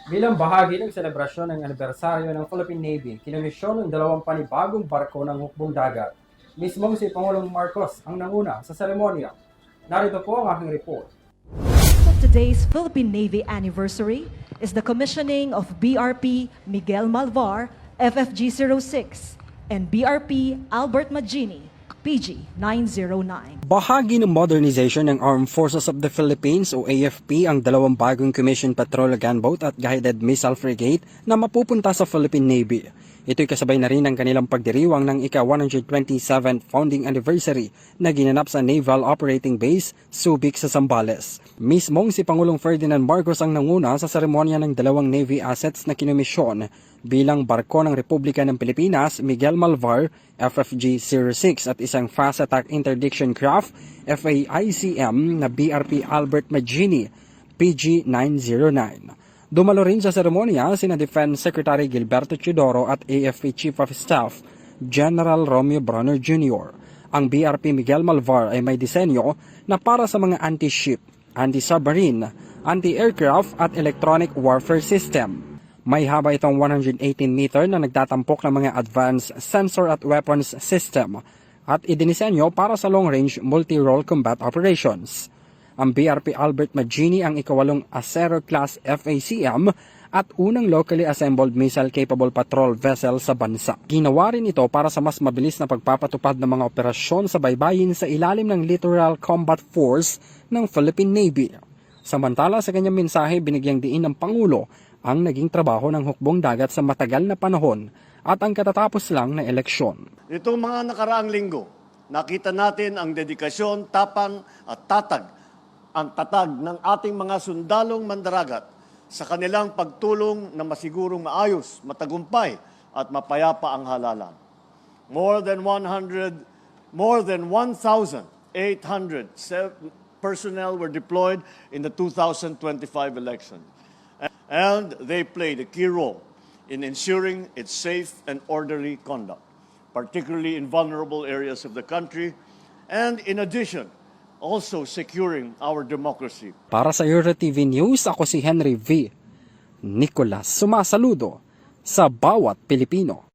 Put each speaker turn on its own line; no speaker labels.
Bilang bahagi ng selebrasyon ng anibersaryo ng Philippine Navy, kinomisyon ng dalawang panibagong barko ng hukbong dagat. Mismong si Pangulong Marcos ang nanguna sa seremonya. Narito po ang aking report.
Of today's Philippine Navy anniversary is the commissioning of BRP Miguel Malvar, FFG-06, and BRP Albert Magini, PG-909.
Bahagi ng modernization ng Armed Forces of the Philippines o AFP ang dalawang bagong commissioned patrol gunboat at guided missile frigate na mapupunta sa Philippine Navy. Ito'y kasabay na rin ng kanilang pagdiriwang ng ika-127th founding anniversary na ginanap sa Naval Operating Base, Subic sa Zambales. Mismong si Pangulong Ferdinand Marcos ang nanguna sa seremonya ng dalawang Navy assets na kinomisyon bilang barko ng Republika ng Pilipinas, Miguel Malvar, FFG-06 at isang Fast Attack Interdiction Craft, FAICM na BRP Albert Magini, PG-909. Dumalo rin sa seremonya sina Defense Secretary Gilberto Teodoro at AFP Chief of Staff General Romeo Bronner Jr. Ang BRP Miguel Malvar ay may disenyo na para sa mga anti-ship, anti-submarine, anti-aircraft at electronic warfare system. May haba itong 118 meter na nagtatampok ng mga advanced sensor at weapons system at idinisenyo para sa long-range multi-role combat operations. Ang BRP Albert Magini ang ikawalong Acero-class FACM at unang locally assembled missile-capable patrol vessel sa bansa. Ginawa rin ito para sa mas mabilis na pagpapatupad ng mga operasyon sa baybayin sa ilalim ng Littoral Combat Force ng Philippine Navy. Samantala sa kanyang mensahe, binigyang diin ng Pangulo ang naging trabaho ng hukbong dagat sa matagal na panahon at ang katatapos lang na eleksyon.
Itong mga nakaraang linggo, nakita natin ang dedikasyon, tapang at ang tatag ng ating mga sundalong mandaragat sa kanilang pagtulong na masigurong maayos, matagumpay at mapayapa ang halalan. More than 1,800 personnel were deployed in the 2025 election. And they played a key role in ensuring its safe and orderly conduct, particularly in vulnerable areas of the country, and in addition, also securing our democracy.
Para sa EuroTV News, ako si Henry V. Nicolas, sumasaludo sa bawat Pilipino.